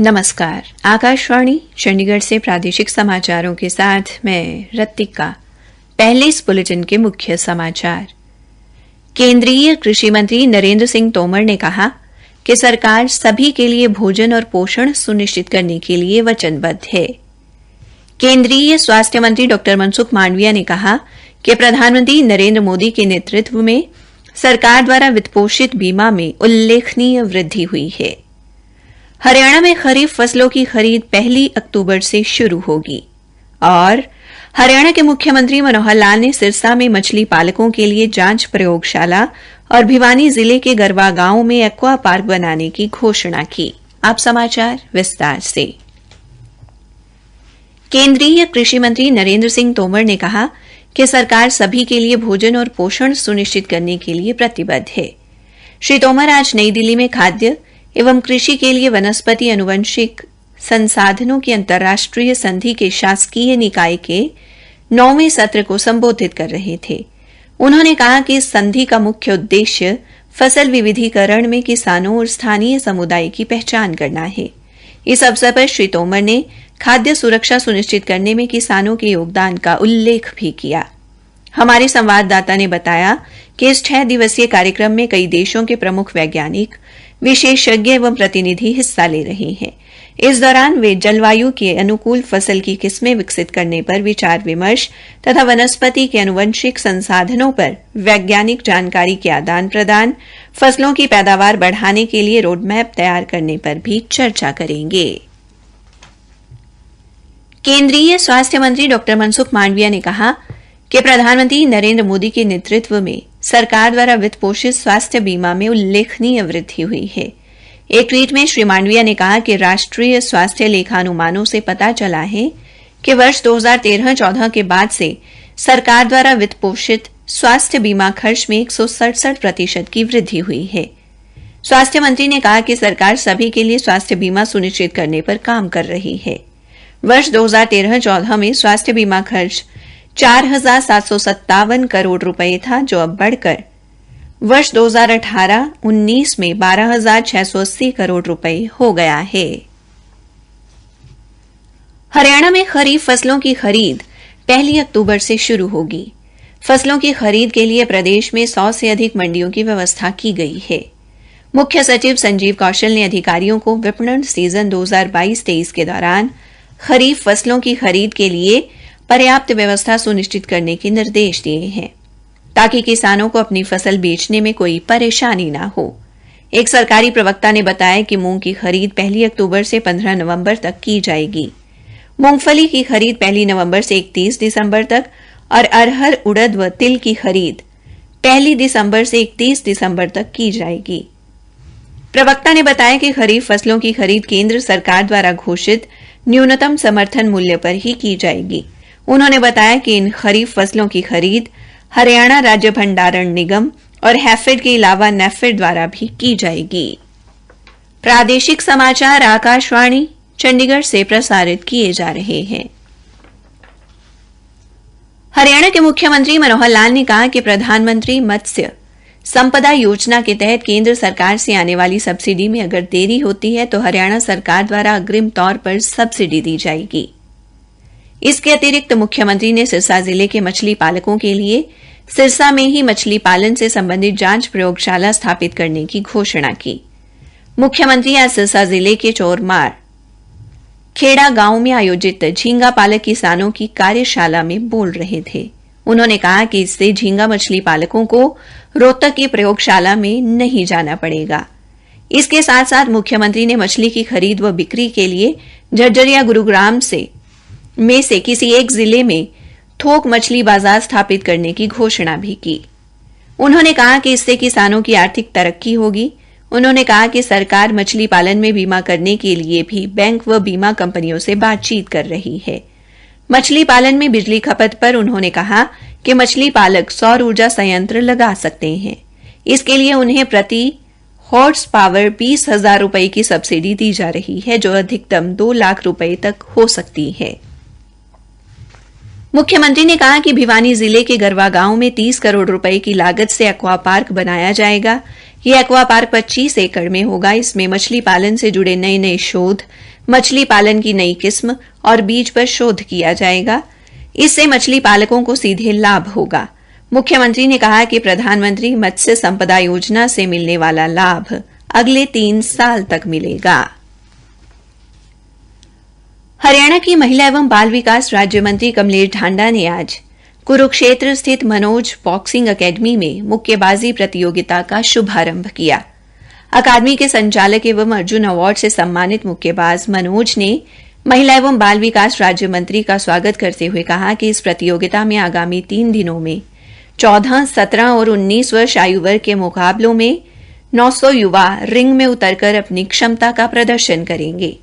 नमस्कार। आकाशवाणी चंडीगढ़ से प्रादेशिक समाचारों के साथ मैं रत्तिका। पहले इस बुलेटिन के मुख्य समाचार। केंद्रीय कृषि मंत्री नरेंद्र सिंह तोमर ने कहा कि सरकार सभी के लिए भोजन और पोषण सुनिश्चित करने के लिए वचनबद्ध है। केंद्रीय स्वास्थ्य मंत्री डॉ मनसुख मांडविया ने कहा कि प्रधानमंत्री नरेंद्र मोदी के नेतृत्व में सरकार द्वारा वित्तपोषित बीमा में उल्लेखनीय वृद्धि हुई है। हरियाणा में खरीफ फसलों की खरीद 1 अक्टूबर से शुरू होगी और हरियाणा के मुख्यमंत्री मनोहर लाल ने सिरसा में मछली पालकों के लिए जांच प्रयोगशाला और भिवानी जिले के गरवा गांव में एक्वा पार्क बनाने की घोषणा की। अब समाचार विस्तार से। केंद्रीय कृषि मंत्री नरेंद्र सिंह तोमर ने कहा कि सरकार सभी के लिए भोजन और पोषण सुनिश्चित करने के लिए प्रतिबद्ध है। श्री तोमर आज नई दिल्ली में खाद्य एवं कृषि के लिए वनस्पति अनुवंशिक संसाधनों की अंतर्राष्ट्रीय संधि के शासकीय निकाय के 9वें सत्र को संबोधित कर रहे थे। उन्होंने कहा कि इस संधि का मुख्य उद्देश्य फसल विविधीकरण में किसानों और स्थानीय समुदाय की पहचान करना है। इस अवसर पर श्री तोमर ने खाद्य सुरक्षा सुनिश्चित करने में किसानों के योगदान का उल्लेख भी किया। हमारे संवाददाता ने बताया कि इस 6 दिवसीय कार्यक्रम में कई देशों के प्रमुख वैज्ञानिक, विशेषज्ञ एवं प्रतिनिधि हिस्सा ले रहे हैं। इस दौरान वे जलवायु के अनुकूल फसल की किस्में विकसित करने पर विचार विमर्श तथा वनस्पति के अनुवंशिक संसाधनों पर वैज्ञानिक जानकारी के आदान प्रदान, फसलों की पैदावार बढ़ाने के लिए रोडमैप तैयार करने पर भी चर्चा करेंगे। केंद्रीय स्वास्थ्य मंत्री डॉ मनसुख मांडविया ने कहा कि प्रधानमंत्री नरेंद्र मोदी के नेतृत्व में सरकार द्वारा वित्त पोषित स्वास्थ्य बीमा में उल्लेखनीय वृद्धि हुई है। एक ट्वीट में श्री मांडविया ने कहा कि राष्ट्रीय स्वास्थ्य लेखानुमानों से पता चला है कि वर्ष 2013-14 के बाद से सरकार द्वारा वित्त पोषित स्वास्थ्य बीमा खर्च में 167% की वृद्धि हुई है। स्वास्थ्य मंत्री ने कहा कि सरकार सभी के लिए स्वास्थ्य बीमा सुनिश्चित करने पर काम कर रही है। वर्ष 2013-14 में स्वास्थ्य बीमा खर्च 4,757 करोड़ रुपए था, जो अब बढ़कर वर्ष 2018-19 में 12,680 करोड़ रुपए हो गया है। हरियाणा में खरीफ फसलों की खरीद 1 अक्टूबर से शुरू होगी। फसलों की खरीद के लिए प्रदेश में 100 से अधिक मंडियों की व्यवस्था की गई है। मुख्य सचिव संजीव कौशल ने अधिकारियों को विपणन सीजन 2022-23 के दौरान खरीफ फसलों की खरीद के लिए पर्याप्त व्यवस्था सुनिश्चित करने के निर्देश दिए हैं, ताकि किसानों को अपनी फसल बेचने में कोई परेशानी न हो। एक सरकारी प्रवक्ता ने बताया कि मूंग की खरीद 1 अक्टूबर से 15 नवंबर तक की जाएगी। मूंगफली की खरीद 1 नवंबर से 31 दिसंबर तक और अरहर, उड़द व तिल की खरीद 1 दिसंबर से 31 दिसंबर तक की जाएगी। प्रवक्ता ने बताया कि खरीफ फसलों की खरीद केंद्र सरकार द्वारा घोषित न्यूनतम समर्थन मूल्य पर ही की जाएगी। उन्होंने बताया कि इन खरीफ फसलों की खरीद हरियाणा राज्य भंडारण निगम और हैफेड के अलावा नेफेड द्वारा भी की जाएगी। प्रादेशिक समाचार आकाशवाणी चंडीगढ़ से प्रसारित किए जा रहे हैं। हरियाणा के मुख्यमंत्री मनोहर लाल ने कहा कि प्रधानमंत्री मत्स्य संपदा योजना के तहत केंद्र सरकार से आने वाली सब्सिडी में अगर देरी होती है तो हरियाणा सरकार द्वारा अग्रिम तौर पर सब्सिडी दी जाएगी। इसके अतिरिक्त मुख्यमंत्री ने सिरसा जिले के मछली पालकों के लिए सिरसा में ही मछली पालन से संबंधित जांच प्रयोगशाला स्थापित करने की घोषणा की। मुख्यमंत्री आज सिरसा जिले के चोरमार खेड़ा गांव में आयोजित झींगा पालक किसानों की कार्यशाला में बोल रहे थे। उन्होंने कहा कि इससे झींगा मछली पालकों को रोहतक की प्रयोगशाला में नहीं जाना पड़ेगा। इसके साथ साथ मुख्यमंत्री ने मछली की खरीद व बिक्री के लिए झज्जर गुरुग्राम में से किसी एक जिले में थोक मछली बाजार स्थापित करने की घोषणा भी की। उन्होंने कहा कि इससे किसानों की आर्थिक तरक्की होगी। उन्होंने कहा कि सरकार मछली पालन में बीमा करने के लिए भी बैंक व बीमा कंपनियों से बातचीत कर रही है। मछली पालन में बिजली खपत पर उन्होंने कहा कि मछली पालक सौर ऊर्जा संयंत्र लगा सकते हैं। इसके लिए उन्हें प्रति हॉर्स पावर 20,000 रुपए की सब्सिडी दी जा रही है, जो अधिकतम 2 लाख रुपए तक हो सकती है। मुख्यमंत्री ने कहा कि भिवानी जिले के गरवा गांव में 30 करोड़ रुपए की लागत से एक्वा पार्क बनाया जाएगा। यह एक्वा पार्क 25 एकड़ में होगा। इसमें मछली पालन से जुड़े नए नए शोध, मछली पालन की नई किस्म और बीज पर शोध किया जाएगा। इससे मछली पालकों को सीधे लाभ होगा। मुख्यमंत्री ने कहा कि प्रधानमंत्री मत्स्य संपदा योजना से मिलने वाला लाभ अगले 3 साल तक मिलेगा। हरियाणा की महिला एवं बाल विकास राज्य मंत्री कमलेश ढांडा ने आज कुरुक्षेत्र स्थित मनोज बॉक्सिंग अकेडमी में मुक्केबाजी प्रतियोगिता का शुभारंभ किया। अकादमी के संचालक एवं अर्जुन अवार्ड से सम्मानित मुक्केबाज मनोज ने महिला एवं बाल विकास राज्य मंत्री का स्वागत करते हुए कहा कि इस प्रतियोगिता में आगामी 3 दिनों में 14, 17 और 19 वर्ष आयु वर्ग के मुकाबलों में 900 युवा रिंग में उतरकर अपनी क्षमता का प्रदर्शन करेंगे।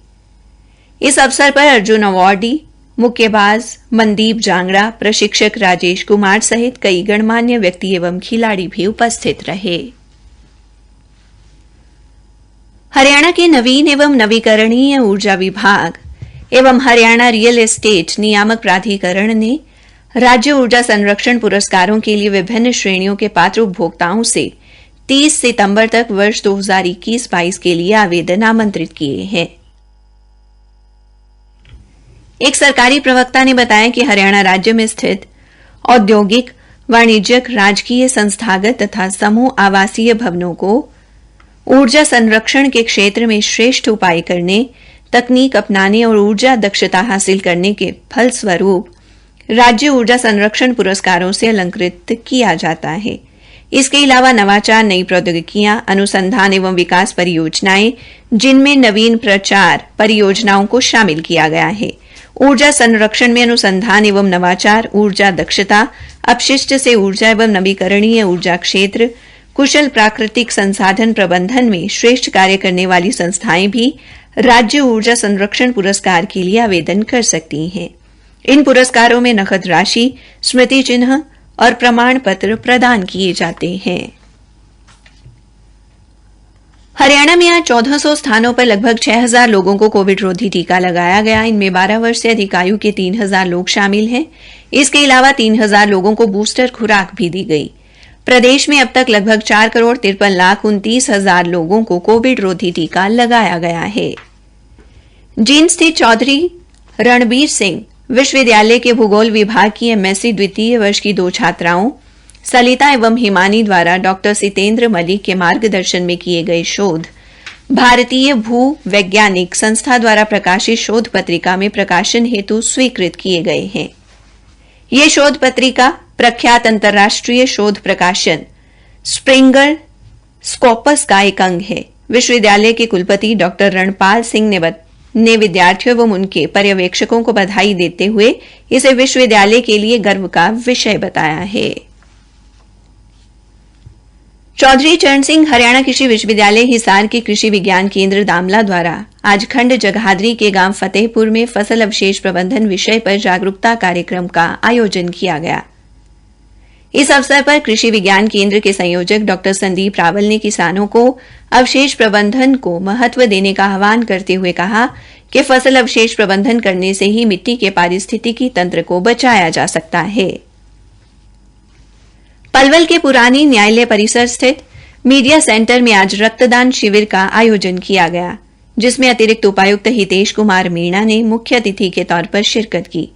इस अवसर पर अर्जुन अवार्डी मुक्केबाज मनदीप जांगड़ा, प्रशिक्षक राजेश कुमार सहित कई गणमान्य व्यक्ति एवं खिलाड़ी भी उपस्थित रहे। हरियाणा के नवीन एवं नवीकरणीय ऊर्जा विभाग एवं हरियाणा रियल एस्टेट नियामक प्राधिकरण ने राज्य ऊर्जा संरक्षण पुरस्कारों के लिए विभिन्न श्रेणियों के पात्र उपभोक्ताओं से 30 सितंबर तक वर्ष 2021-22 के लिए आवेदन आमंत्रित किए हैं। एक सरकारी प्रवक्ता ने बताया कि हरियाणा राज्य में स्थित औद्योगिक, वाणिज्यिक, राजकीय, संस्थागत तथा समूह आवासीय भवनों को ऊर्जा संरक्षण के क्षेत्र में श्रेष्ठ उपाय करने, तकनीक अपनाने और ऊर्जा दक्षता हासिल करने के फलस्वरूप राज्य ऊर्जा संरक्षण पुरस्कारों से अलंकृत किया जाता है। इसके अलावा नवाचार, नई प्रौद्योगिकियां, अनुसंधान एवं विकास परियोजनाएं, जिनमें नवीन प्रचार परियोजनाओं को शामिल किया गया है। ऊर्जा संरक्षण में अनुसंधान एवं नवाचार, ऊर्जा दक्षता, अपशिष्ट से ऊर्जा एवं नवीकरणीय ऊर्जा क्षेत्र, कुशल प्राकृतिक संसाधन प्रबंधन में श्रेष्ठ कार्य करने वाली संस्थाएं भी राज्य ऊर्जा संरक्षण पुरस्कार के लिए आवेदन कर सकती हैं। इन पुरस्कारों में नकद राशि, स्मृति चिन्ह और प्रमाण पत्र प्रदान किए जाते हैं। हरियाणा में आज 1400 स्थानों पर लगभग 6000 लोगों को कोविड रोधी टीका लगाया गया। इनमें 12 वर्ष से अधिक आयु के 3000 लोग शामिल हैं। इसके अलावा 3000 लोगों को बूस्टर खुराक भी दी गई। प्रदेश में अब तक लगभग 4,53,29,000 लोगों को कोविड रोधी टीका लगाया गया है। जींद स्थित चौधरी रणबीर सिंह विश्वविद्यालय के भूगोल विभाग की एमएससी द्वितीय वर्ष की 2 छात्राओं सलिता एवं हिमानी द्वारा डॉक्टर सितेंद्र मलिक के मार्गदर्शन में किए गए शोध भारतीय भू वैज्ञानिक संस्था द्वारा प्रकाशित शोध पत्रिका में प्रकाशन हेतु स्वीकृत किए गए हैं। यह शोध पत्रिका प्रख्यात अंतर्राष्ट्रीय शोध प्रकाशन स्प्रिंगर स्कोपस का एक अंग है। विश्वविद्यालय के कुलपति डॉक्टर रणपाल सिंह ने विद्यार्थियों एवं उनके पर्यवेक्षकों को बधाई देते हुए इसे विश्वविद्यालय के लिए गर्व का विषय बताया है। चौधरी चरण सिंह हरियाणा कृषि विश्वविद्यालय हिसार के कृषि विज्ञान केंद्र दामला द्वारा आज खंड जगाधरी के गांव फतेहपुर में फसल अवशेष प्रबंधन विषय पर जागरूकता कार्यक्रम का आयोजन किया गया। इस अवसर पर कृषि विज्ञान केंद्र के संयोजक डॉक्टर संदीप रावल ने किसानों को अवशेष प्रबंधन को महत्व देने का आह्वान करते हुए कहा कि फसल अवशेष प्रबंधन करने से ही मिट्टी के पारिस्थितिकी तंत्र को बचाया जा सकता है। पलवल के पुरानी न्यायालय परिसर स्थित मीडिया सेंटर में आज रक्तदान शिविर का आयोजन किया गया, जिसमें अतिरिक्त उपायुक्त हितेश कुमार मीणा ने मुख्य अतिथि के तौर पर शिरकत की।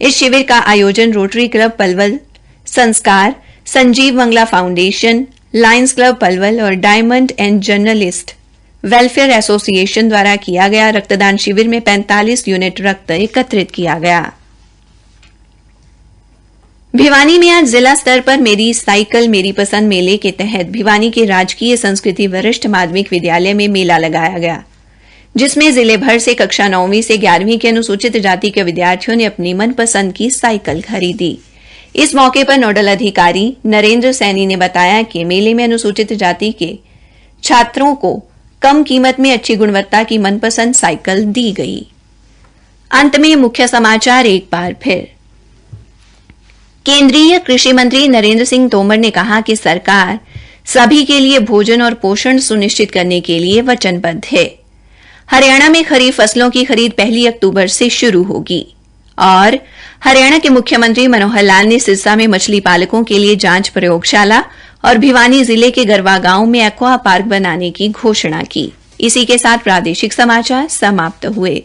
इस शिविर का आयोजन rotary club Palwal, Sanskar, Sanjeev Mangla foundation, lions club Palwal और diamond and journalist welfare association द्वारा किया गया। रक्तदान शिविर में 45 यूनिट रक्त एकत्रित किया गया। भिवानी में आज जिला स्तर पर मेरी साइकिल मेरी पसंद मेले के तहत भिवानी के राजकीय संस्कृति वरिष्ठ माध्यमिक विद्यालय में मेला लगाया गया, जिसमें जिले भर से कक्षा 9वीं से 11वीं के अनुसूचित जाति के विद्यार्थियों ने अपनी मनपसंद की साइकिल खरीदी। इस मौके पर नोडल अधिकारी नरेंद्र सैनी ने बताया कि मेले में अनुसूचित जाति के छात्रों को कम कीमत में अच्छी गुणवत्ता की मनपसंद साइकिल दी गई। अंत में मुख्य समाचार एक बार फिर। केंद्रीय कृषि मंत्री नरेंद्र सिंह तोमर ने कहा कि सरकार सभी के लिए भोजन और पोषण सुनिश्चित करने के लिए वचनबद्ध है। हरियाणा में खरीफ फसलों की खरीद 1 अक्टूबर से शुरू होगी और हरियाणा के मुख्यमंत्री मनोहर लाल ने सिरसा में मछली पालकों के लिए जांच प्रयोगशाला और भिवानी जिले के गरवा गांव में एक्वा पार्क बनाने की घोषणा की। इसी के साथ प्रादेशिक समाचार समाप्त हुए।